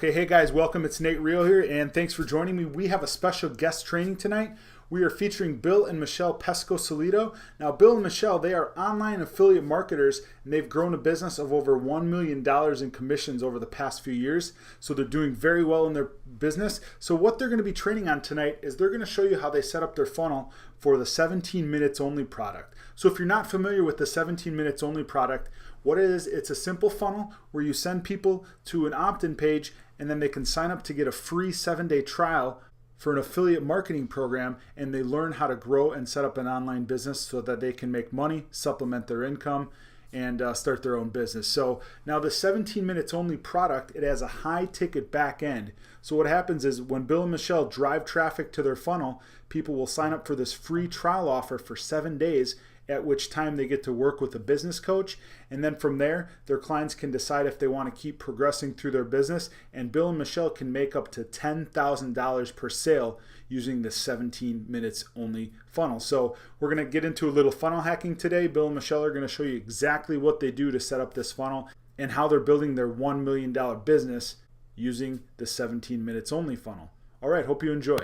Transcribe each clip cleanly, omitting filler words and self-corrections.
Okay, hey guys, welcome. It's Nate Reel here, and thanks for joining me. We have a special guest training tonight. We are featuring Bill and Michelle Pescosolido. Now, Bill and Michelle, they are online affiliate marketers, and they've grown a business of over $1 million in commissions over the past few years. So they're doing very well in their business. So what they're going to be training on tonight is they're going to show you how they set up their funnel for the 17 minutes only product. So if you're not familiar with the 17 minutes only product, what it is, it's a simple funnel where you send people to an opt-in page and then they can sign up to get a free 7-day trial for an affiliate marketing program, and they learn how to grow and set up an online business so that they can make money, supplement their income, and start their own business. So now the 17 minutes only product, it has a high ticket back end. So what happens is when Bill and Michelle drive traffic to their funnel, people will sign up for this free trial offer for 7 days, at which time they get to work with a business coach. And then from there, their clients can decide if they want to keep progressing through their business. And Bill and Michelle can make up to $10,000 per sale using the 17 minutes only funnel. So we're going to get into a little funnel hacking today. Bill and Michelle are going to show you exactly what they do to set up this funnel and how they're building their $1 million business using the 17 minutes only funnel. All right, hope you enjoy.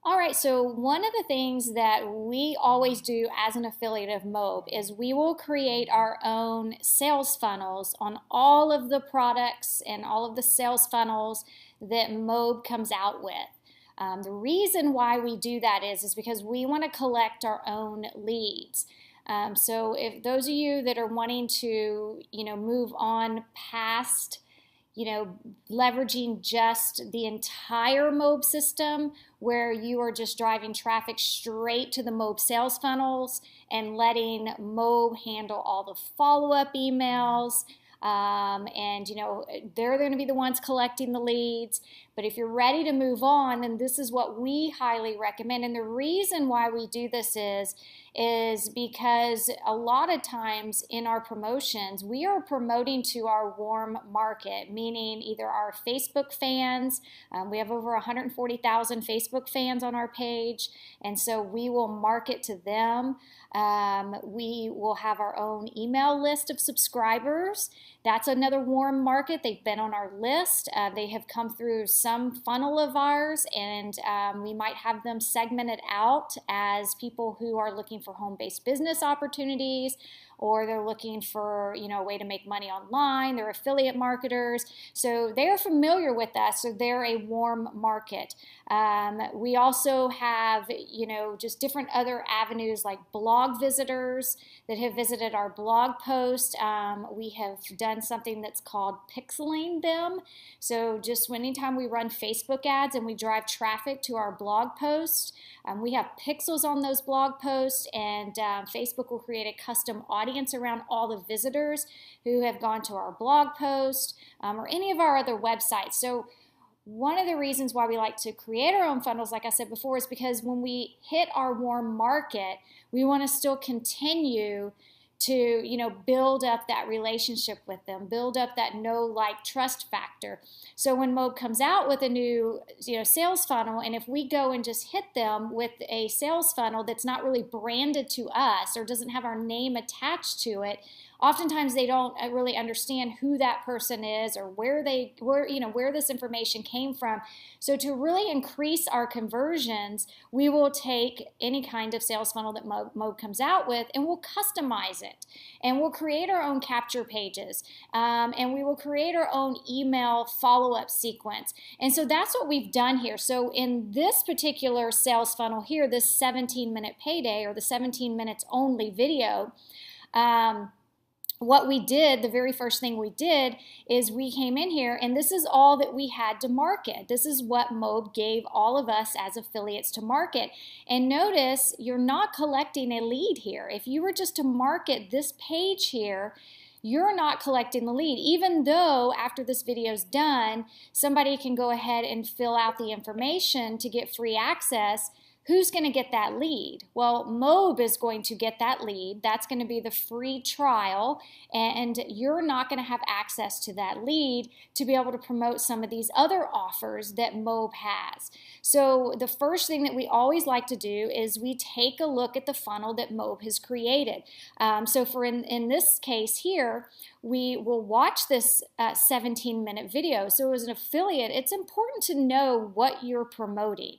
All right, so one of the things that we always do as an affiliate of Mob is we will create our own sales funnels on all of the products and all of the sales funnels that Mob comes out with. The reason why we do that is because we want to collect our own leads. So if those of you that are wanting to, move on past leveraging just the entire Mob system where you are just driving traffic straight to the Mob sales funnels and letting Mob handle all the follow-up emails. They're going to be the ones collecting the leads. But if you're ready to move on, then this is what we highly recommend. And the reason why we do this is because a lot of times in our promotions, we are promoting to our warm market, meaning either our Facebook fans. We have over 140,000 Facebook fans on our page, and so we will market to them. We will have our own email list of subscribers. That's another warm market. They've been on our list. They have come through some funnel of ours, and we might have them segmented out as people who are looking for home-based business opportunities, or they're looking for a way to make money online. They're affiliate marketers, so they're familiar with us, so they're a warm market. We also have just different other avenues like blog visitors that have visited our blog post. We have done something that's called pixeling them. So just anytime we run Facebook ads and we drive traffic to our blog post, we have pixels on those blog posts, and Facebook will create a custom audience around all the visitors who have gone to our blog post or any of our other websites. So one of the reasons why we like to create our own funnels, like I said before, is because when we hit our warm market, we want to still continue to build up that relationship with them, build up that know, like, trust factor. So when Mob comes out with a new sales funnel, and if we go and just hit them with a sales funnel that's not really branded to us or doesn't have our name attached to it, oftentimes they don't really understand who that person is or where this information came from. So to really increase our conversions, we will take any kind of sales funnel that Mob comes out with, and we'll customize it. And we'll create our own capture pages. And we will create our own email follow-up sequence. And so that's what we've done here. So in this particular sales funnel here, this 17-minute payday or the 17 minutes only video, what we did, the very first thing we did is we came in here, and this is all that we had to market. This is what Mob gave all of us as affiliates to market. And notice you're not collecting a lead here. If you were just to market this page here, you're not collecting the lead, even though after this video is done, somebody can go ahead and fill out the information to get free access Who's going to get that lead? Well, Mob is going to get that lead. That's going to be the free trial, and you're not going to have access to that lead to be able to promote some of these other offers that Mob has. So the first thing that we always like to do is we take a look at the funnel that Mob has created. So for in this case here, we will watch this 17-minute video. So as an affiliate, it's important to know what you're promoting.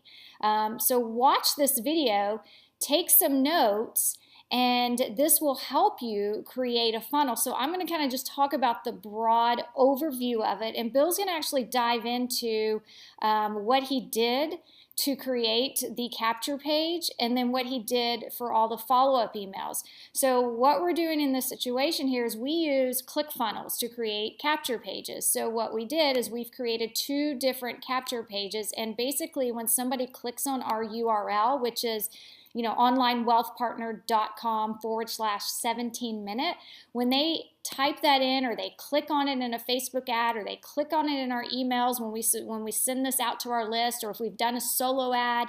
So watch this video, take some notes, and this will help you create a funnel. So I'm going to kind of just talk about the broad overview of it, and Bill's going to actually dive into what he did to create the capture page, and then what he did for all the follow-up emails. So what we're doing in this situation here is we use ClickFunnels to create capture pages. So what we did is we've created 2 different capture pages, and basically when somebody clicks on our URL, which is onlinewealthpartner.com/17minute, when they type that in, or they click on it in a Facebook ad, or they click on it in our emails when we send this out to our list, or if we've done a solo ad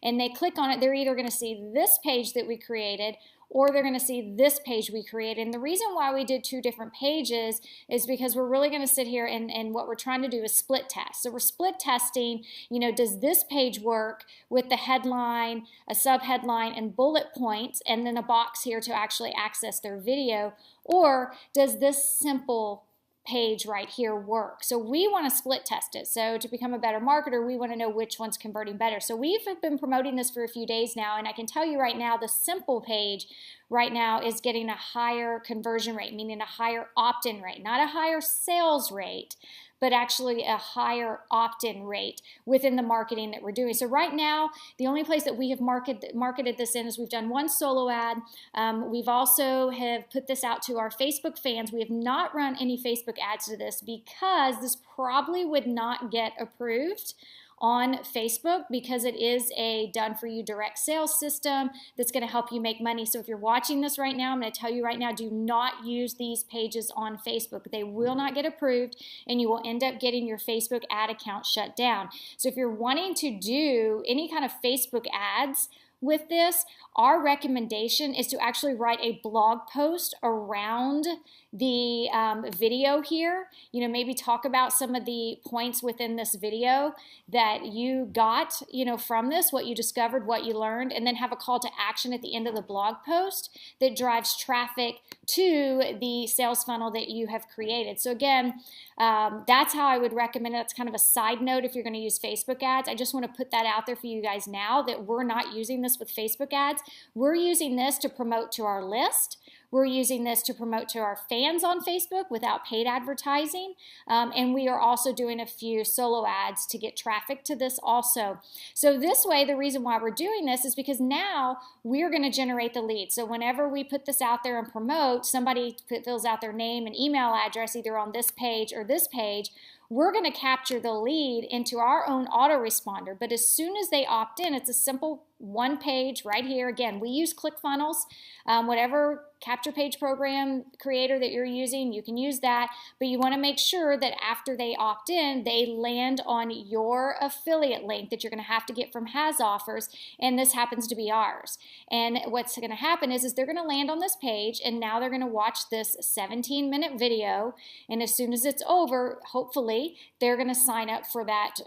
and they click on it, they're either going to see this page that we created, or they're going to see this page we created. And the reason why we did 2 different pages is because we're really going to sit here and what we're trying to do is split test. So we're split testing, does this page work with the headline, a subheadline, and bullet points, and then a box here to actually access their video, or does this simple page right here work? So we want to split test it. So to become a better marketer, we want to know which one's converting better. So we've been promoting this for a few days now, and I can tell you right now, the simple page right now is getting a higher conversion rate, meaning a higher opt-in rate, not a higher sales rate, but actually a higher opt-in rate within the marketing that we're doing. So right now, the only place that we have marketed this in is we've done 1 solo ad. We've also have put this out to our Facebook fans. We have not run any Facebook ads to this because this probably would not get approved on Facebook, because it is a done-for-you direct sales system that's going to help you make money. So if you're watching this right now, I'm going to tell you right now, do not use these pages on Facebook. They will not get approved, and you will end up getting your Facebook ad account shut down. So if you're wanting to do any kind of Facebook ads with this, our recommendation is to actually write a blog post around the video here. Maybe talk about some of the points within this video that you got, from this, what you discovered, what you learned, and then have a call to action at the end of the blog post that drives traffic to the sales funnel that you have created. So again, that's how I would recommend it. That's kind of a side note if you're going to use Facebook ads. I just want to put that out there for you guys now, that we're not using this with Facebook ads. We're using this to promote to our list. We're using this to promote to our fans on Facebook without paid advertising. And we are also doing a few solo ads to get traffic to this also. So this way, the reason why we're doing this is because now we're going to generate the lead. So whenever we put this out there and promote, somebody fills out their name and email address either on this page or this page, we're going to capture the lead into our own autoresponder. But as soon as they opt in, it's a simple 1 page right here. Again, we use ClickFunnels. Whatever capture page program creator that you're using, you can use that. But you want to make sure that after they opt in, they land on your affiliate link that you're going to have to get from Has Offers. And this happens to be ours. And what's going to happen is they're going to land on this page, and now they're going to watch this 17-minute video. And as soon as it's over, hopefully, they're going to sign up for that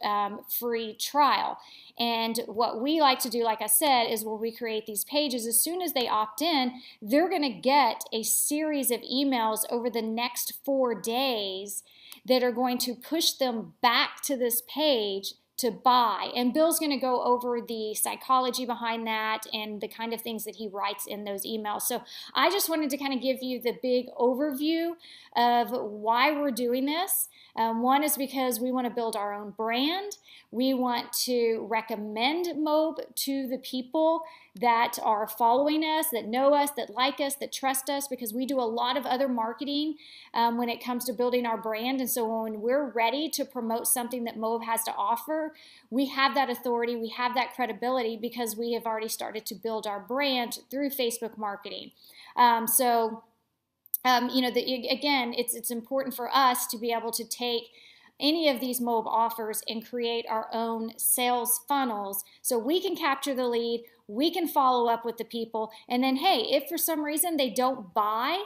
free trial. And what we like to do, like I said, is when we create these pages, as soon as they opt in, they're going to get a series of emails over the next 4 days that are going to push them back to this page to buy. And Bill's going to go over the psychology behind that and the kind of things that he writes in those emails. So I just wanted to kind of give you the big overview of why we're doing this. One is because we want to build our own brand. We want to recommend Mob to the people that are following us, that know us, that like us, that trust us, because we do a lot of other marketing when it comes to building our brand. And so when we're ready to promote something that Mob has to offer, we have that authority, we have that credibility, because we have already started to build our brand through Facebook marketing. Again, it's important for us to be able to take any of these MOB offers and create our own sales funnels so we can capture the lead, we can follow up with the people, and then, hey, if for some reason they don't buy,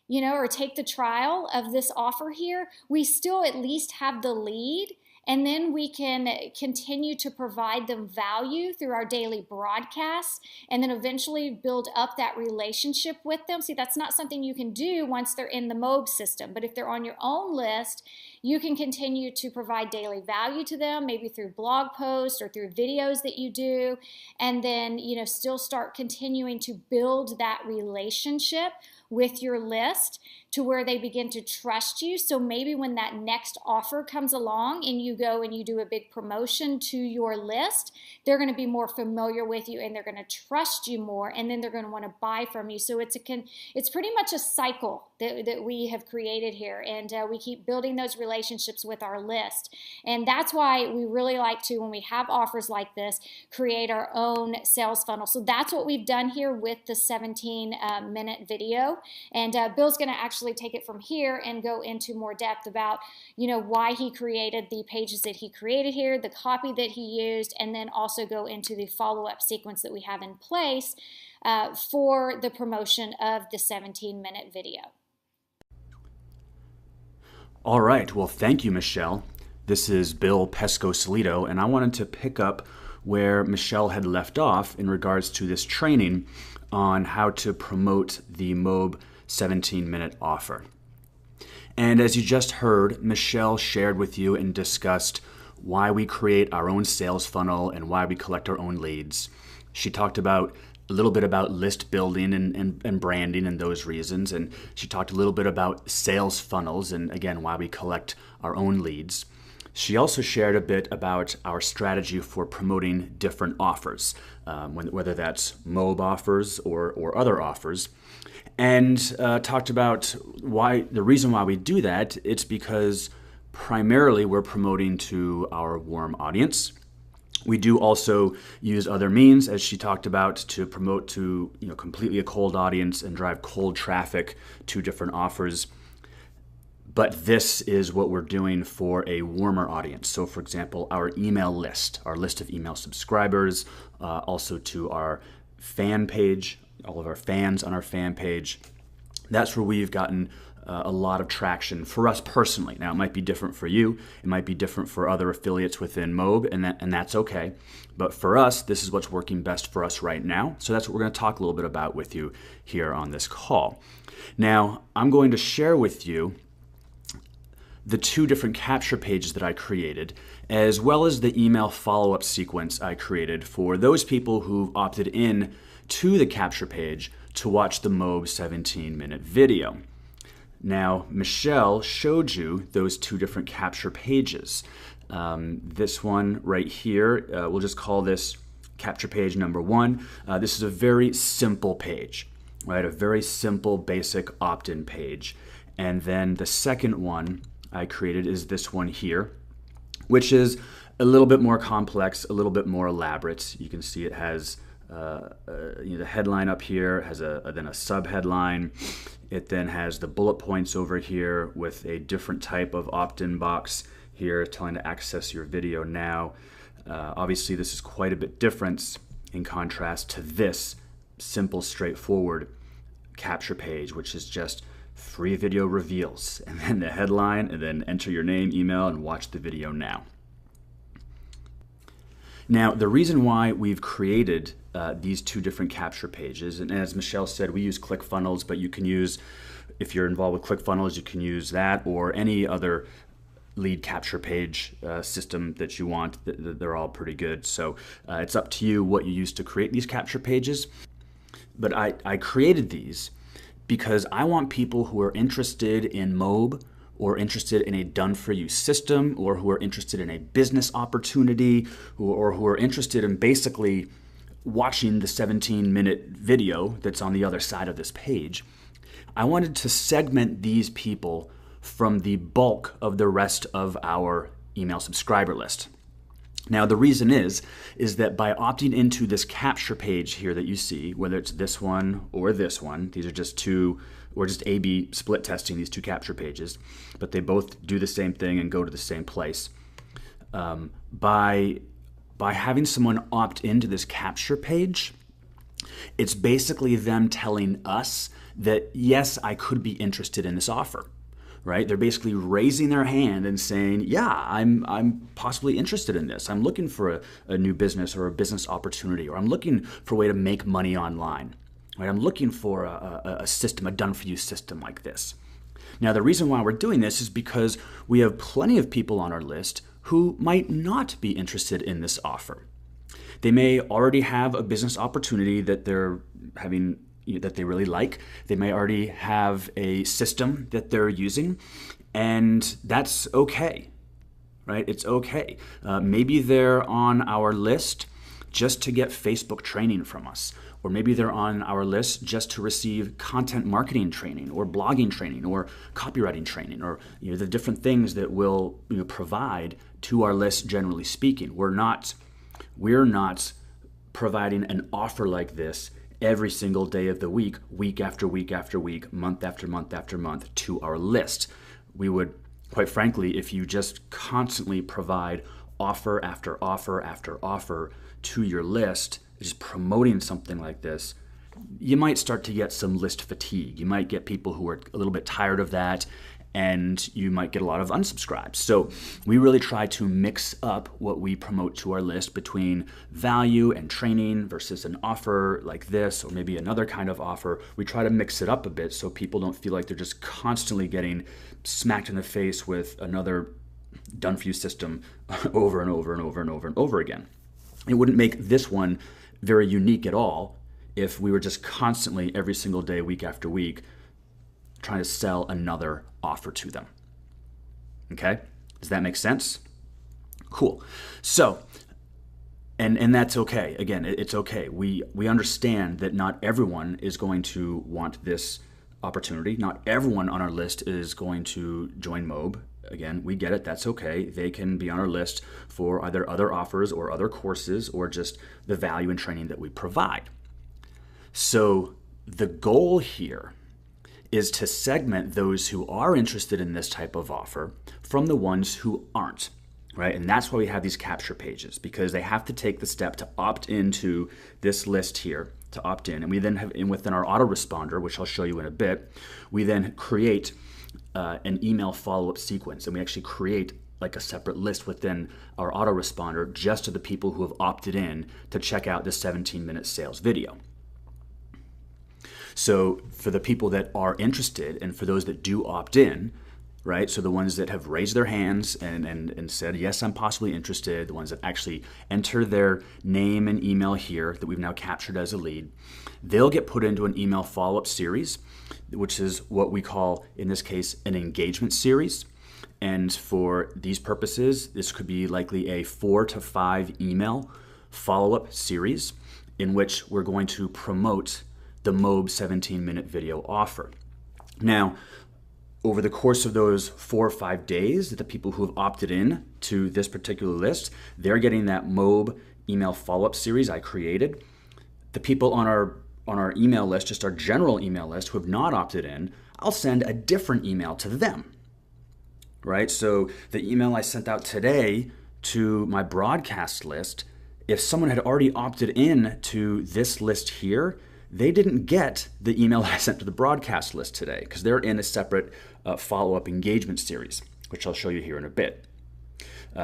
or take the trial of this offer here, we still at least have the lead. And then we can continue to provide them value through our daily broadcasts and then eventually build up that relationship with them. See, that's not something you can do once they're in the MOB system. But if they're on your own list, you can continue to provide daily value to them, maybe through blog posts or through videos that you do. And then, still start continuing to build that relationship with your list to where they begin to trust you. So maybe when that next offer comes along and you go and you do a big promotion to your list, they're going to be more familiar with you and they're going to trust you more, and then they're going to want to buy from you. So it's pretty much a cycle that we have created here, and we keep building those relationships with our list. And that's why we really like to, when we have offers like this, create our own sales funnel. So that's what we've done here with the 17-minute video. And Bill's going to actually take it from here and go into more depth about, why he created the pages that he created here, the copy that he used, and then also go into the follow-up sequence that we have in place for the promotion of the 17-minute video. All right. Well, thank you, Michelle. This is Bill Pescosolido, and I wanted to pick up where Michelle had left off in regards to this training on how to promote the MOB 17-minute offer. And as you just heard, Michelle shared with you and discussed why we create our own sales funnel and why we collect our own leads. She talked about a little bit about list building and branding and those reasons, and she talked a little bit about sales funnels and, again, why we collect our own leads. She also shared a bit about our strategy for promoting different offers, whether that's MOB offers or other offers, and talked about the reason why we do that. It's because primarily we're promoting to our warm audience. We do also use other means, as she talked about, to promote to completely a cold audience and drive cold traffic to different offers. But this is what we're doing for a warmer audience. So for example, our email list, our list of email subscribers, also to our fan page, all of our fans on our fan page. That's where we've gotten a lot of traction for us personally. Now, it might be different for you. It might be different for other affiliates within MOB, and that's okay. But for us, this is what's working best for us right now. So that's what we're going to talk a little bit about with you here on this call. Now, I'm going to share with you the two different capture pages that I created, as well as the email follow-up sequence I created for those people who've opted in to the capture page to watch the MOB 17-minute video. Now, Michelle showed you those two different capture pages. This one right here, we'll just call this capture page number 1. This is a very simple page, right? A very simple, basic opt-in page. And then the second one I created is this one here, which is a little bit more complex, a little bit more elaborate. You can see it has the headline up here, has then a sub-headline. It then has the bullet points over here with a different type of opt-in box here telling to access your video now. Obviously, this is quite a bit different in contrast to this simple, straightforward capture page, which is just free video reveals, and then the headline, and then enter your name, email, and watch the video now. Now, the reason why we've created these two different capture pages, and as Michelle said, we use ClickFunnels, but you can use, if you're involved with ClickFunnels, you can use that or any other lead capture page system that you want. They're all pretty good. So it's up to you what you use to create these capture pages. But I created these because I want people who are interested in MOB or interested in a done-for-you system or who are interested in a business opportunity or who are interested in basically watching the 17-minute video that's on the other side of this page. I wanted to segment these people from the bulk of the rest of our email subscriber list. Now, the reason is that by opting into this capture page here that you see, whether it's this one, these are just two, or just A/B split testing these two capture pages, but they both do the same thing and go to the same place. By having someone opt into this capture page, it's basically them telling us that, yes, I could be interested in this offer. Right? They're basically raising their hand and saying, yeah, I'm possibly interested in this. I'm looking for a new business or a business opportunity, or I'm looking for a way to make money online. Right? I'm looking for a system, a done-for-you system like this. Now, the reason why we're doing this is because we have plenty of people on our list who might not be interested in this offer. They may already have a business opportunity that they're having that they really like. They may already have a system that they're using, and that's okay, right? It's okay. Maybe they're on our list just to get Facebook training from us, or maybe they're on our list just to receive content marketing training, or blogging training, or copywriting training, or the different things that we'll provide to our list. Generally speaking, we're not providing an offer like this every single day of the week, week after week after week, month after month after month to our list. We would, quite frankly, if you just constantly provide offer after offer after offer to your list, just promoting something like this, you might start to get some list fatigue. You might get people who are a little bit tired of that, and you might get a lot of unsubscribes. So we really try to mix up what we promote to our list between value and training versus an offer like this, or maybe another kind of offer. We try to mix it up a bit so people don't feel like they're just constantly getting smacked in the face with another done-for-you system over and over and over and over and over again. It wouldn't make this one very unique at all if we were just constantly, every single day, week after week, trying to sell another offer to them. Okay? Does that make sense? Cool. So, and that's okay. Again, it's okay. We understand that not everyone is going to want this opportunity. Not everyone on our list is going to join Mobe. Again, we get it. That's okay. They can be on our list for either other offers or other courses, or just the value and training that we provide. So the goal here is to segment those who are interested in this type of offer from the ones who aren't, right? And that's why we have these capture pages, because they have to take the step to opt into this list here, to opt in. And we then have, within our autoresponder, which I'll show you in a bit, we then create an email follow-up sequence. And we actually create like a separate list within our autoresponder just to the people who have opted in to check out this 17-minute sales video. So for the people that are interested, and for those that do opt in, right? So the ones that have raised their hands and said, yes, I'm possibly interested, the ones that actually enter their name and email here that we've now captured as a lead, they'll get put into an email follow-up series, which is what we call, in this case, an engagement series. And for these purposes, this could be likely a 4 to 5 email follow-up series in which we're going to promote the Mobe 17-minute video offer. Now, over the course of those 4 or 5 days, that the people who have opted in to this particular list, they're getting that Mobe email follow-up series I created. The people on our email list, just our general email list, who have not opted in, I'll send a different email to them, right? So the email I sent out today to my broadcast list, if someone had already opted in to this list here, they didn't get the email I sent to the broadcast list today, because they're in a separate follow-up engagement series, which I'll show you here in a bit.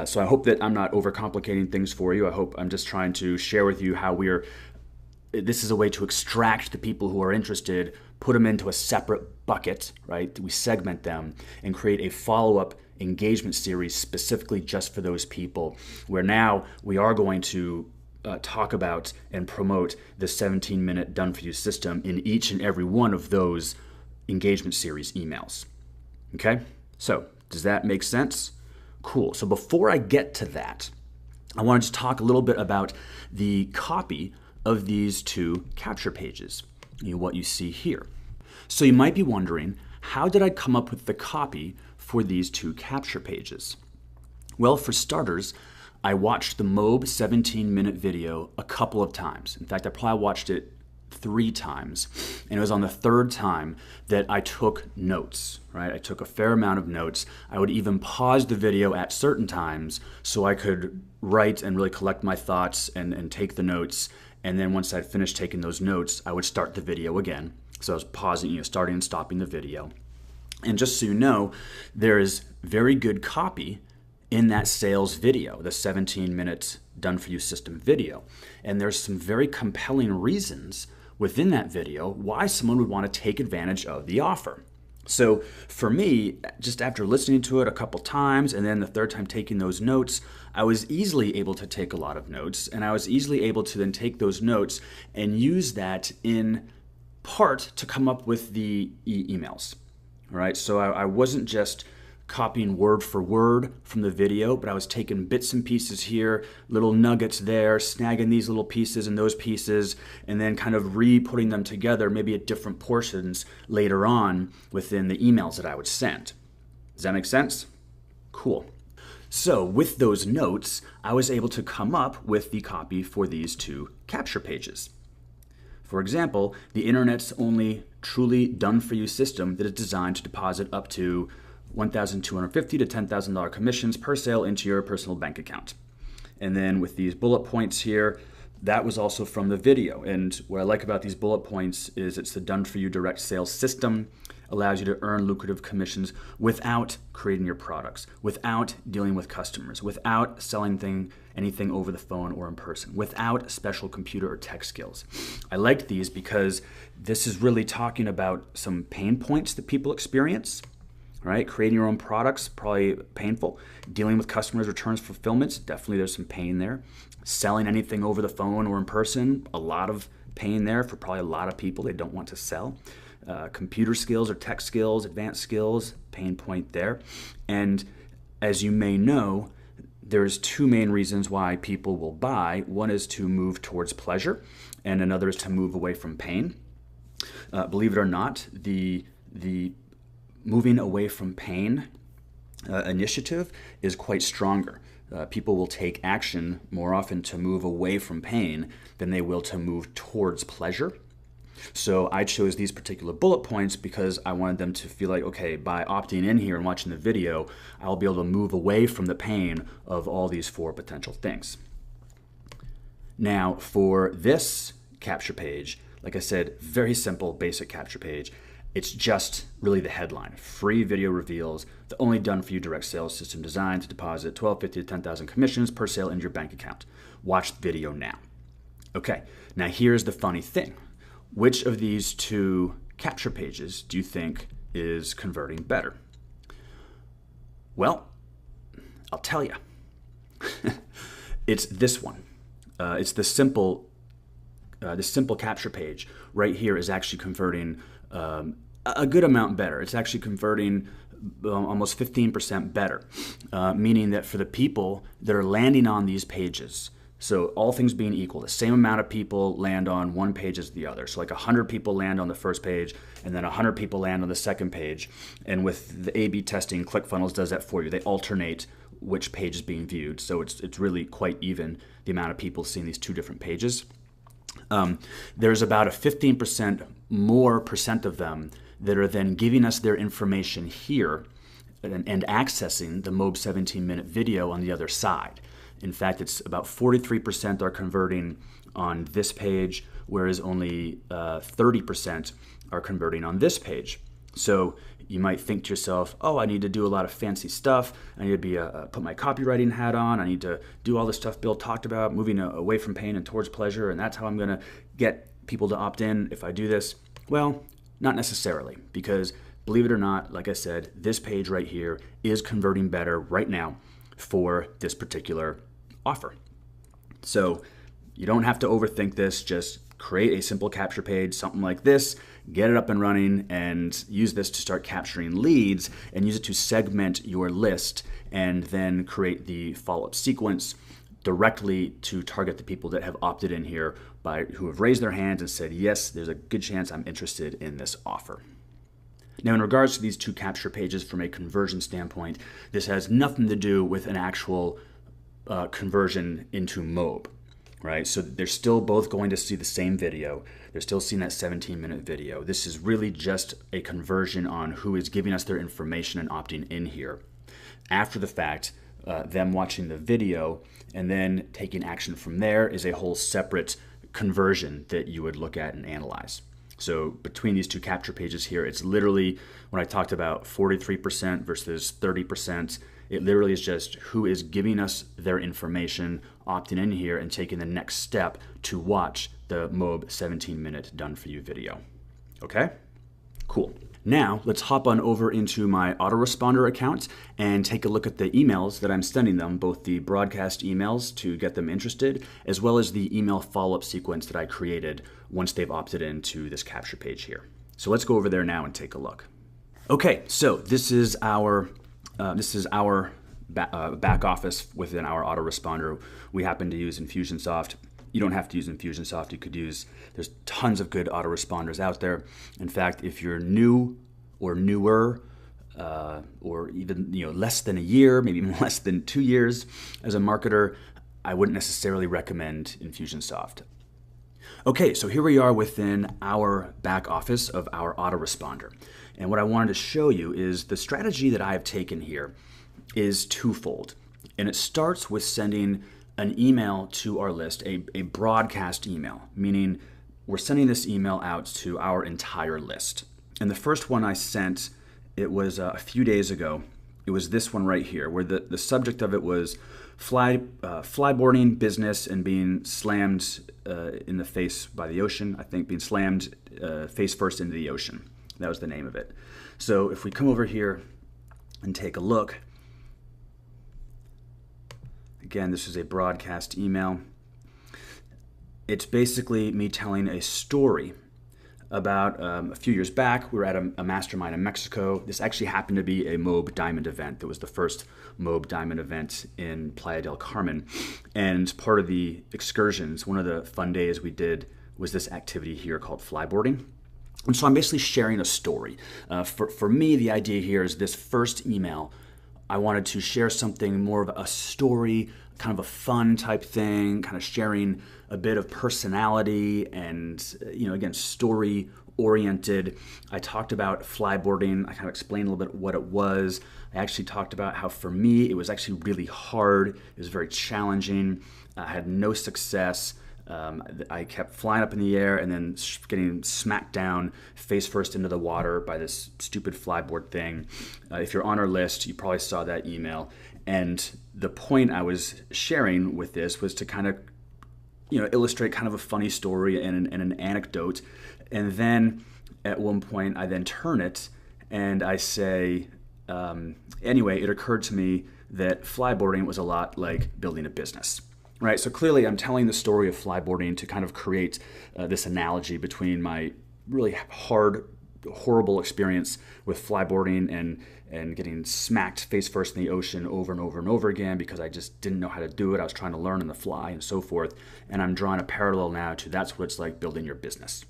So I hope that I'm not overcomplicating things for you. I hope I'm just trying to share with you how this is a way to extract the people who are interested, put them into a separate bucket, right? We segment them and create a follow-up engagement series specifically just for those people, where now we are going to talk about and promote the 17-minute done-for-you system in each and every one of those engagement series emails. Okay? So, does that make sense? Cool. So before I get to that, I want to just talk a little bit about the copy of these two capture pages, what you see here. So you might be wondering, how did I come up with the copy for these two capture pages? Well, for starters, I watched the MOB 17-minute video a couple of times. In fact, I probably watched it 3 times, and it was on the 3rd time that I took notes, right? I took a fair amount of notes. I would even pause the video at certain times so I could write and really collect my thoughts and take the notes. And then once I'd finished taking those notes, I would start the video again. So I was pausing, starting and stopping the video. And just so you know, there is very good copy in that sales video, the 17-minute done-for-you system video. And there's some very compelling reasons within that video why someone would want to take advantage of the offer. So for me, just after listening to it a couple times and then the 3rd time taking those notes, I was easily able to take a lot of notes, and I was easily able to then take those notes and use that in part to come up with the emails. All right, so I wasn't just copying word for word from the video, but I was taking bits and pieces here, little nuggets there, snagging these little pieces and those pieces, and then kind of re-putting them together, maybe at different portions later on within the emails that I would send. Does that make sense? Cool. So with those notes, I was able to come up with the copy for these 2 capture pages. For example, the internet's only truly done-for-you system that is designed to deposit up to $1,250 to $10,000 commissions per sale into your personal bank account. And then with these bullet points here, that was also from the video. And what I like about these bullet points is it's the done-for-you direct sales system, allows you to earn lucrative commissions without creating your products, without dealing with customers, without selling anything over the phone or in person, without special computer or tech skills. I liked these because this is really talking about some pain points that people experience. Right? Creating your own products, probably painful. Dealing with customers' returns, fulfillments, definitely there's some pain there. Selling anything over the phone or in person, a lot of pain there for probably a lot of people. They don't want to sell. Computer skills or tech skills, advanced skills, pain point there. And as you may know, there's 2 main reasons why people will buy. One is to move towards pleasure, and another is to move away from pain. Believe it or not, the moving away from pain initiative is quite stronger. People will take action more often to move away from pain than they will to move towards pleasure. So I chose these particular bullet points because I wanted them to feel like, okay, by opting in here and watching the video, I'll be able to move away from the pain of all these 4 potential things. Now, for this capture page, like I said, very simple, basic capture page. It's just really the headline. Free video reveals the only done-for-you direct sales system designed to deposit $1,250 to $10,000 commissions per sale into your bank account. Watch the video now. Okay, now here's the funny thing. Which of these 2 capture pages do you think is converting better? Well, I'll tell you. It's this one. It's the simple capture page right here is actually converting a good amount better. It's actually converting almost 15% better, meaning that for the people that are landing on these pages, so all things being equal, the same amount of people land on one page as the other. So like 100 people land on the first page, and then 100 people land on the second page. And with the A/B testing, ClickFunnels does that for you. They alternate which page is being viewed. So it's really quite even, the amount of people seeing these 2 different pages. There's about a 15% more percent of them that are then giving us their information here and accessing the MOB 17-minute video on the other side. In fact, it's about 43% are converting on this page, whereas only 30% are converting on this page. So you might think to yourself, oh, I need to do a lot of fancy stuff. I need to put my copywriting hat on. I need to do all this stuff Bill talked about, moving away from pain and towards pleasure, and that's how I'm going to get people to opt in if I do this. Well, not necessarily, because believe it or not, like I said, this page right here is converting better right now for this particular offer. So you don't have to overthink this. Just create a simple capture page, something like this, get it up and running, and use this to start capturing leads, and use it to segment your list, and then create the follow-up sequence directly to target the people that have opted in here, who have raised their hands and said, yes, there's a good chance I'm interested in this offer. Now, in regards to these 2 capture pages from a conversion standpoint, this has nothing to do with an actual conversion into MOB, right? So they're still both going to see the same video. They're still seeing that 17-minute video. This is really just a conversion on who is giving us their information and opting in here. After the fact, them watching the video and then taking action from there is a whole separate conversion that you would look at and analyze. So between these two capture pages here, it's literally, when I talked about 43% versus 30%, it literally is just who is giving us their information, opting in here, and taking the next step to watch the MOB 17-minute done for you video. Okay? Cool. Now, let's hop on over into my autoresponder account and take a look at the emails that I'm sending them, both the broadcast emails to get them interested, as well as the email follow-up sequence that I created once they've opted into this capture page here. So let's go over there now and take a look. Okay, so this is our back office within our autoresponder. We happen to use Infusionsoft. You don't have to use Infusionsoft. You could use, there's tons of good autoresponders out there. In fact, if you're new or newer, or even less than a year, maybe even less than 2 years as a marketer, I wouldn't necessarily recommend Infusionsoft. Okay, so here we are within our back office of our autoresponder. And what I wanted to show you is the strategy that I've taken here is twofold. And it starts with sending an email to our list, a broadcast email, meaning we're sending this email out to our entire list. And the first one I sent, it was a few days ago. It was this one right here, where the subject of it was flyboarding business and being slammed in the face by the ocean. I think being slammed face first into the ocean. That was the name of it. So if we come over here and take a look, again, this is a broadcast email. It's basically me telling a story about a few years back. We were at a mastermind in Mexico. This actually happened to be a MOB Diamond event. That was the first MOB Diamond event in Playa del Carmen. And part of the excursions, one of the fun days we did was this activity here called flyboarding. And so I'm basically sharing a story. For me, the idea here is this first email, I wanted to share something more of a story, kind of a fun type thing, kind of sharing a bit of personality and, again, story oriented. I talked about flyboarding. I kind of explained a little bit what it was. I actually talked about how for me, it was actually really hard. It was very challenging. I had no success. I kept flying up in the air and then getting smacked down face first into the water by this stupid flyboard thing. If you're on our list, you probably saw that email. And the point I was sharing with this was to kind of, illustrate kind of a funny story and an anecdote. And then at one point, I then turn it and I say, anyway, it occurred to me that flyboarding was a lot like building a business. Right, so clearly I'm telling the story of flyboarding to kind of create this analogy between my really horrible experience with flyboarding and getting smacked face first in the ocean over and over and over again because I just didn't know how to do it. I was trying to learn on the fly and so forth. And I'm drawing a parallel now to that's what it's like building your business.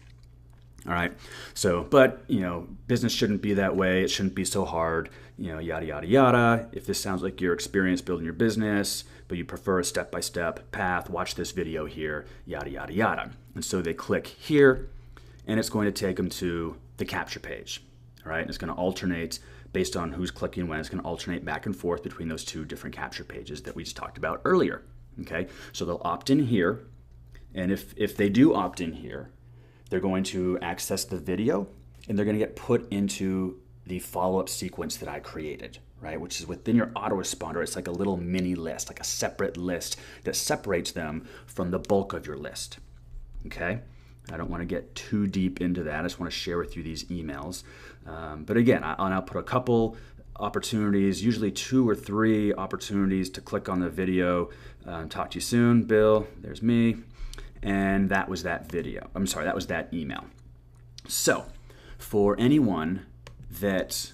All right, so, but, business shouldn't be that way. It shouldn't be so hard, yada, yada, yada. If this sounds like your experience building your business, but you prefer a step-by-step path, watch this video here, yada, yada, yada. And so they click here, and it's going to take them to the capture page, all right? And it's going to alternate based on who's clicking when. It's going to alternate back and forth between those two different capture pages that we just talked about earlier, okay? So they'll opt in here, and if they do opt in here, they're going to access the video and they're going to get put into the follow-up sequence that I created, right? Which is within your autoresponder. It's like a little mini list, like a separate list that separates them from the bulk of your list, okay? I don't want to get too deep into that. I just want to share with you these emails. But again, I'll put a couple opportunities, usually 2 or 3 opportunities to click on the video. Talk to you soon, Bill. There's me. And that was that video. I'm sorry, that was that email. So for anyone that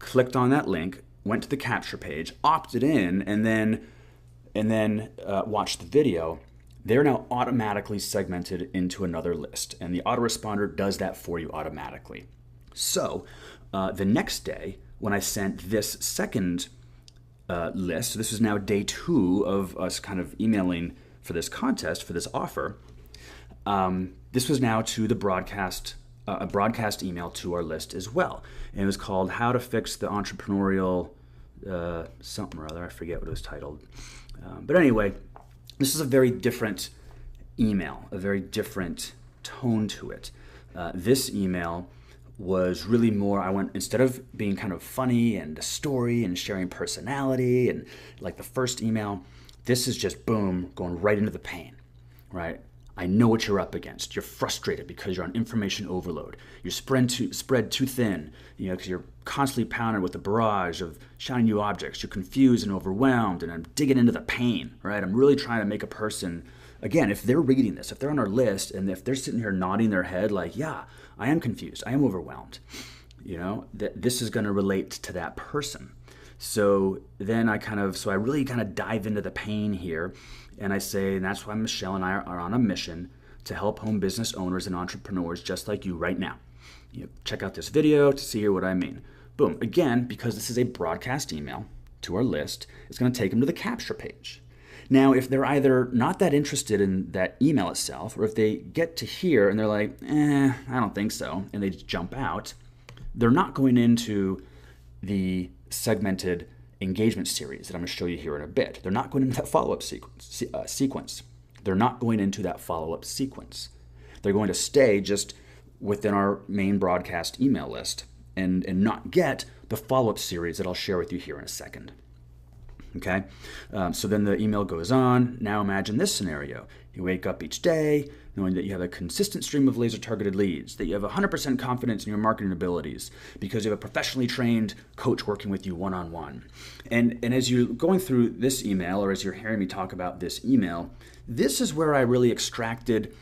clicked on that link, went to the capture page, opted in, and then watched the video, they're now automatically segmented into another list. And the autoresponder does that for you automatically. So the next day, when I sent this second list. So this is now day 2 of us kind of emailing for this contest, for this offer. This was now to the broadcast, a broadcast email to our list as well. And it was called How to Fix the Entrepreneurial something or other. I forget what it was titled. But anyway, this is a very different email, a very different tone to it. This email was really more, instead of being kind of funny and a story and sharing personality and like the first email, this is just boom, going right into the pain, right? I know what you're up against. You're frustrated because you're on information overload. You're spread too thin, because you're constantly pounded with the barrage of shiny new objects. You're confused and overwhelmed, and I'm digging into the pain, right? I'm really trying to make a person, again, if they're reading this, if they're on our list, and if they're sitting here nodding their head like, yeah, I am confused, I am overwhelmed, that this is going to relate to that person. So then I really kind of dive into the pain here, and I say, and that's why Michelle and I are on a mission to help home business owners and entrepreneurs just like you right now. Check out this video to see what I mean. Boom. Again, because this is a broadcast email to our list, it's going to take them to the capture page. Now, if they're either not that interested in that email itself, or if they get to here and they're like, I don't think so, and they just jump out, they're not going into the segmented engagement series that I'm going to show you here in a bit. They're not going into that follow-up sequence. They're not going into that follow-up sequence. They're going to stay just within our main broadcast email list and not get the follow-up series that I'll share with you here in a second. Okay, so then the email goes on. Now imagine this scenario. You wake up each day knowing that you have a consistent stream of laser-targeted leads, that you have 100% confidence in your marketing abilities because you have a professionally trained coach working with you one-on-one. And as you're going through this email, or as you're hearing me talk about this email, this is where I really extracted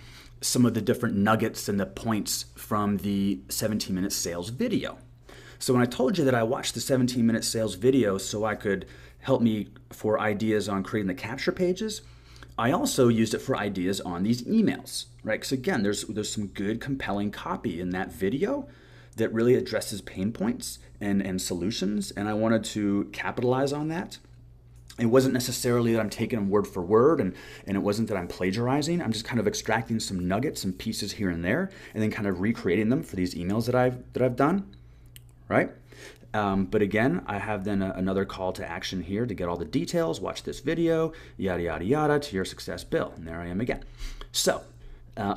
some of the different nuggets and the points from the 17-minute sales video. So when I told you that I watched the 17-minute sales video so I could help me for ideas on creating the capture pages, I also used it for ideas on these emails, right? Because again, there's some good, compelling copy in that video that really addresses pain points and solutions, and I wanted to capitalize on that. It wasn't necessarily that I'm taking them word for word, and it wasn't that I'm plagiarizing. I'm just kind of extracting some nuggets and pieces here and there, and then kind of recreating them for these emails that I've done, right? But again, I have then another call to action here to get all the details, watch this video, yada, yada, yada, to your success, Bill. And there I am again. So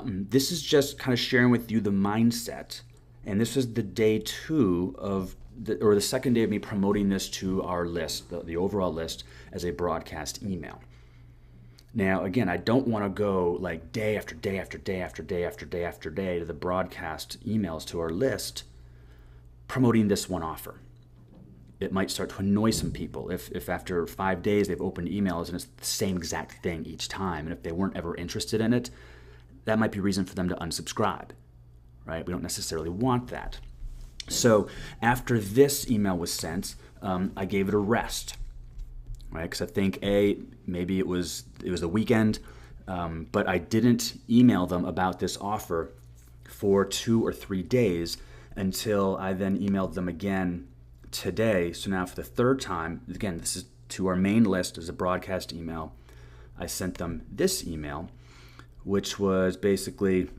this is just kind of sharing with you the mindset. And this is the day 2 of, the second day of me promoting this to our list, the overall list, as a broadcast email. Now, again, I don't want to go like day after day after day after day after day after day to the broadcast emails to our list promoting this one offer. It might start to annoy some people if after 5 days they've opened emails and it's the same exact thing each time, and if they weren't ever interested in it, that might be reason for them to unsubscribe, right? We don't necessarily want that. So after this email was sent, I gave it a rest, right? Because I think maybe it was the weekend, but I didn't email them about this offer for 2 or 3 days until I then emailed them again today. So now for the third time, again, this is to our main list as a broadcast email. I sent them this email, which was basically,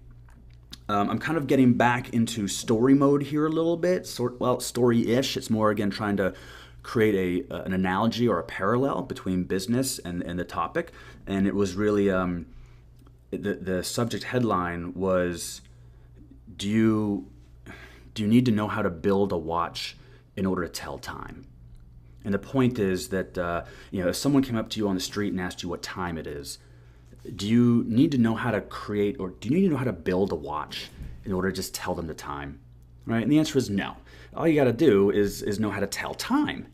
I'm kind of getting back into story mode here a little bit, story-ish. It's more, again, trying to create an analogy or a parallel between business and the topic. And it was really, the subject headline was, do you need to know how to build a watch in order to tell time? And the point is that if someone came up to you on the street and asked you what time it is, do you need to know how to create, or do you need to know how to build a watch in order to just tell them the time, right? And the answer is no. All you got to do is know how to tell time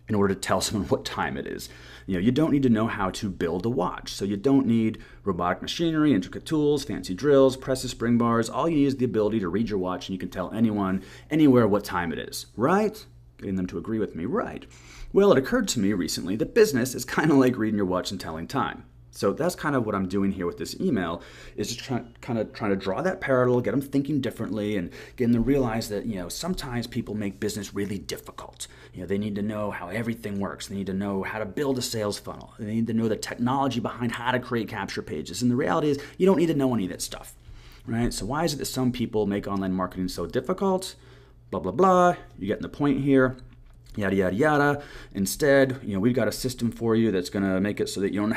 in order to tell someone what time it is. You don't need to know how to build a watch. So you don't need robotic machinery, intricate tools, fancy drills, presses, spring bars. All you need is the ability to read your watch, and you can tell anyone, anywhere, what time it is, right? Getting them to agree with me, right? Well, it occurred to me recently that business is kind of like reading your watch and telling time. So that's kind of what I'm doing here with this email, is just trying to draw that parallel, get them thinking differently, and getting them to realize that, sometimes people make business really difficult. They need to know how everything works. They need to know how to build a sales funnel. They need to know the technology behind how to create capture pages. And the reality is, you don't need to know any of that stuff, right? So why is it that some people make online marketing so difficult? Blah, blah, blah. You're getting the point here. Yada yada yada. Instead, we've got a system for you that's going to make it so that you don't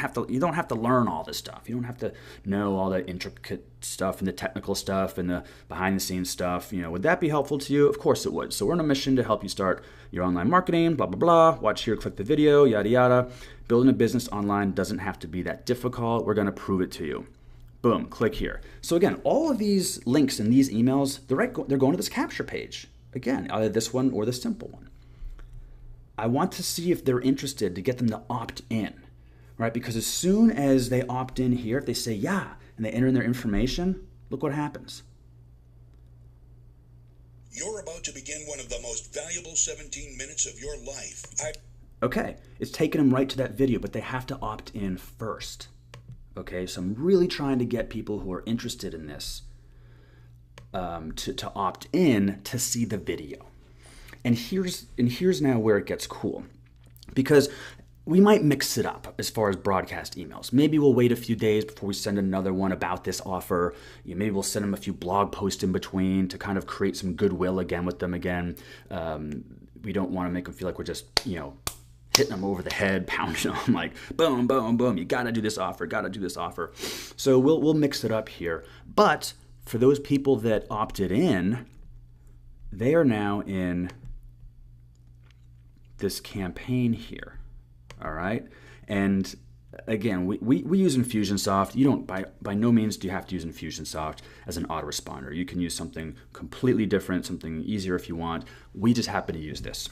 have to learn all this stuff. You don't have to know all the intricate stuff and the technical stuff and the behind the scenes stuff. Would that be helpful to you? Of course it would. So we're on a mission to help you start your online marketing. Blah blah blah. Watch here, click the video. Yada yada. Building a business online doesn't have to be that difficult. We're going to prove it to you. Boom. Click here. So again, all of these links in these emails, they're going to this capture page. Again, either this one or the simple one. I want to see if they're interested, to get them to opt in, right? Because as soon as they opt in here, if they say yeah, and they enter in their information, look what happens. You're about to begin one of the most valuable 17 minutes of your life. Okay, it's taking them right to that video, but they have to opt in first. Okay, so I'm really trying to get people who are interested in this to opt in to see the video. And here's now where it gets cool, because we might mix it up as far as broadcast emails. Maybe we'll wait a few days before we send another one about this offer. Maybe we'll send them a few blog posts in between to kind of create some goodwill again with them again. We don't want to make them feel like we're just, hitting them over the head, pounding them like boom, boom, boom. You got to do this offer, got to do this offer. So we'll mix it up here. But for those people that opted in, they are now in this campaign here, all right? And again, we use Infusionsoft. You don't, by no means do you have to use Infusionsoft as an autoresponder. You can use something completely different, something easier if you want. We just happen to use this,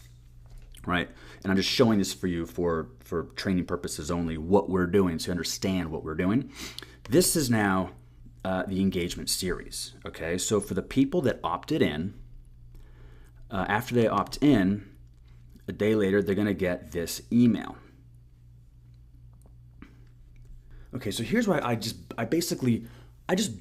right? And I'm just showing this for you for training purposes only, what we're doing, so you understand what we're doing. This is now the engagement series, okay? So for the people that opted in, after they opt in, a day later, they're going to get this email. Okay, so here's why I just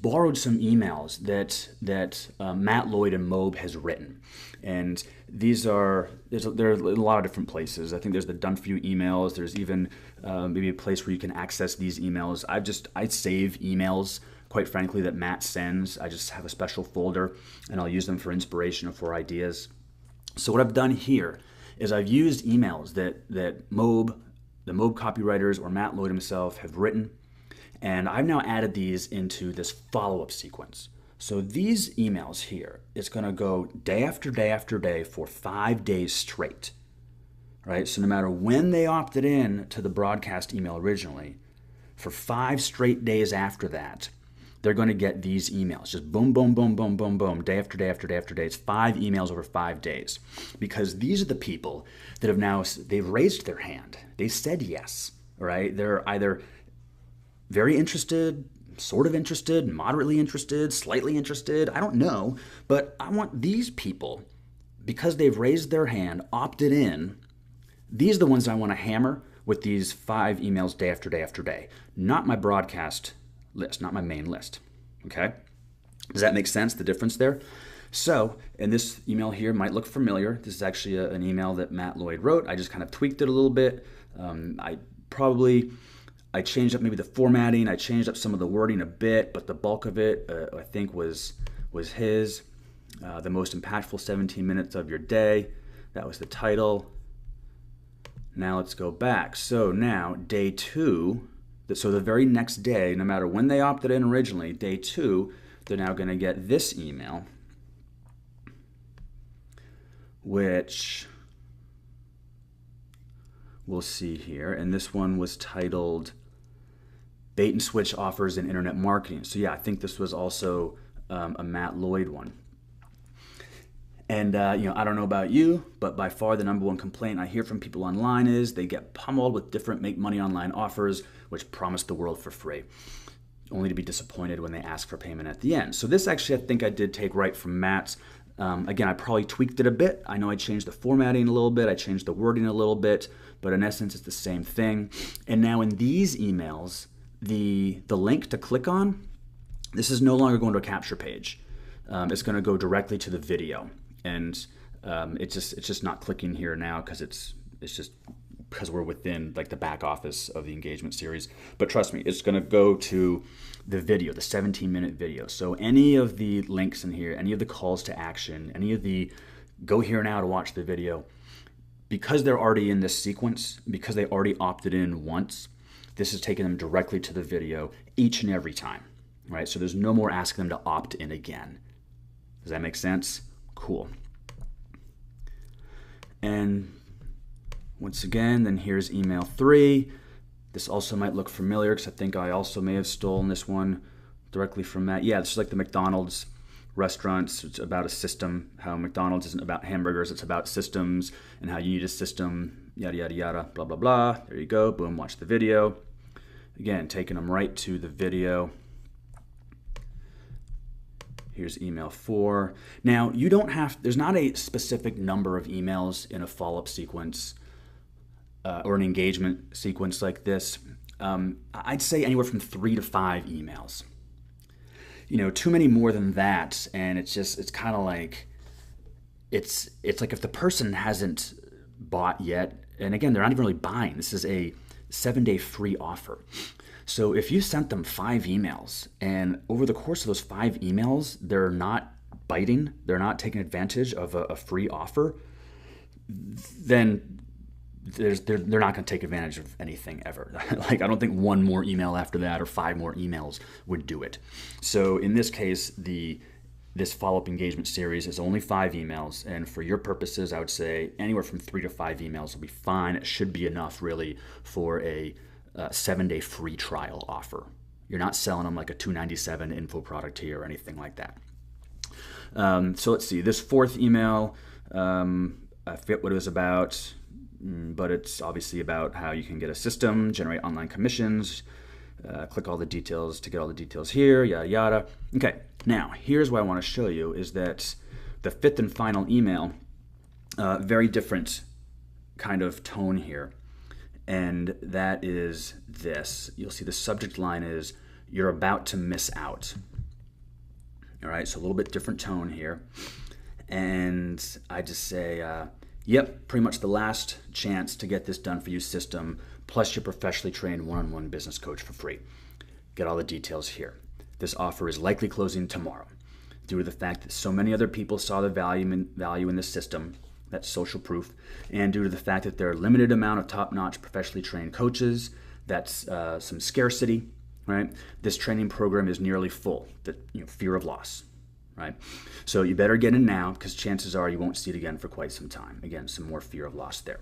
borrowed some emails that Matt Lloyd and Mobe has written, and there are a lot of different places. I think there's the done for you emails. There's even maybe a place where you can access these emails. I save emails, quite frankly, that Matt sends. I just have a special folder, and I'll use them for inspiration or for ideas. So what I've done here is I've used emails that the Mobe copywriters or Matt Lloyd himself have written, and I've now added these into this follow-up sequence. So these emails here, it's going to go day after day after day for 5 days straight, right? So no matter when they opted in to the broadcast email originally, for 5 straight days after that, they're going to get these emails. Just boom, boom, boom, boom, boom, boom, day after day after day after day. It's 5 emails over 5 days. Because these are the people that they've raised their hand. They said yes, right? They're either very interested, sort of interested, moderately interested, slightly interested. I don't know. But I want these people, because they've raised their hand, opted in, these are the ones I want to hammer with these 5 emails day after day after day. Not my broadcast list, not my main list, okay? Does that make sense, the difference there? So, and this email here might look familiar. This is actually an email that Matt Lloyd wrote. I just kind of tweaked it a little bit. I changed up maybe the formatting. I changed up some of the wording a bit, but the bulk of it, I think, was his. The most impactful 17 minutes of your day. That was the title. Now let's go back. So now, day 2, so the very next day, no matter when they opted in originally, day 2, they're now going to get this email, which we'll see here. And this one was titled Bait and Switch Offers in Internet Marketing. So yeah, I think this was also a Matt Lloyd one. And, I don't know about you, but by far the number one complaint I hear from people online is they get pummeled with different make money online offers, which promise the world for free, only to be disappointed when they ask for payment at the end. So this actually, I think I did take right from Matt's. Again, I probably tweaked it a bit. I know I changed the formatting a little bit. I changed the wording a little bit, but in essence, it's the same thing. And now in these emails, the link to click on, this is no longer going to a capture page. It's going to go directly to the video, and it's just not clicking here now because it's just because we're within like the back office of the engagement series. But trust me, it's going to go to the video, the 17-minute video. So any of the links in here, any of the calls to action, any of the go here now to watch the video, because they're already in this sequence, because they already opted in once, this is taking them directly to the video each and every time, right? So there's no more asking them to opt in again. Does that make sense? Cool. And once again, then here's email 3. This also might look familiar because I think I also may have stolen this one directly from that. Yeah, this is like the McDonald's restaurants. It's about a system, how McDonald's isn't about hamburgers, it's about systems and how you need a system, yada, yada, yada, blah, blah, blah. There you go. Boom, watch the video. Again, taking them right to the video. Here's email 4. Now, you don't have, there's not a specific number of emails in a follow-up sequence or an engagement sequence like this. I'd say anywhere from 3 to 5 emails. You know, too many more than that, and it's kind of like, it's like if the person hasn't bought yet, and again, they're not even really buying. This is a 7-day free offer. So if you sent them 5 emails, and over the course of those 5 emails, they're not biting, they're not taking advantage of a free offer, then they're not going to take advantage of anything ever. Like, I don't think 1 more email after that or 5 more emails would do it. So in this case, this follow-up engagement series is only 5 emails, and for your purposes, I would say anywhere from 3 to 5 emails will be fine. It should be enough, really, for a 7-day free trial offer. You're not selling them like a $297 info product here or anything like that. So let's see. This 4th email, I forget what it was about, but it's obviously about how you can get a system, generate online commissions, click all the details to get all the details here, yada, yada. Okay, now here's what I want to show you is that the 5th and final email, very different kind of tone here. And that is this. You'll see the subject line is, "You're about to miss out." All right, so a little bit different tone here. And I just say, yep, pretty much the last chance to get this done for you system, plus your professionally trained one-on-one business coach for free. Get all the details here. This offer is likely closing tomorrow due to the fact that so many other people saw the value in this system. That's social proof. And due to the fact that there are a limited amount of top-notch professionally trained coaches, that's some scarcity, right? This training program is nearly full, fear of loss, right? So you better get in now because chances are you won't see it again for quite some time. Again, some more fear of loss there.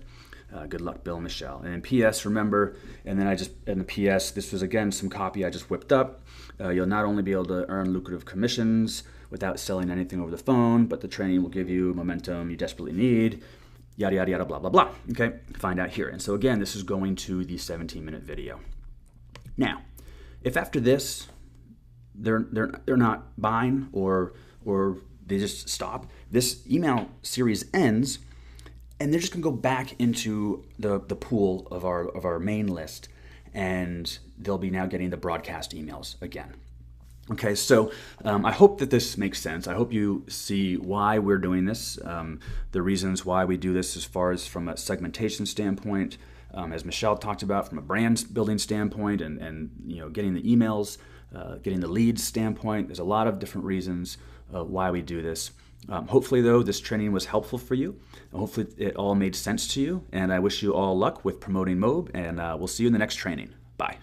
Good luck, Bill and Michelle. And in PS, remember, and then in the PS, this was again some copy I just whipped up. You'll not only be able to earn lucrative commissions without selling anything over the phone, but the training will give you momentum you desperately need, yada, yada, yada, blah, blah, blah. Okay, find out here. And so again, this is going to the 17-minute video. Now, if after this, they're not buying or they just stop, this email series ends, and they're just gonna go back into the pool of our main list, and they'll be now getting the broadcast emails again. Okay, so I hope that this makes sense. I hope you see why we're doing this, the reasons why we do this as far as from a segmentation standpoint, as Michelle talked about, from a brand building standpoint, and getting the emails, getting the leads standpoint. There's a lot of different reasons why we do this. Hopefully, though, this training was helpful for you. Hopefully, it all made sense to you. And I wish you all luck with promoting MOB, and we'll see you in the next training. Bye.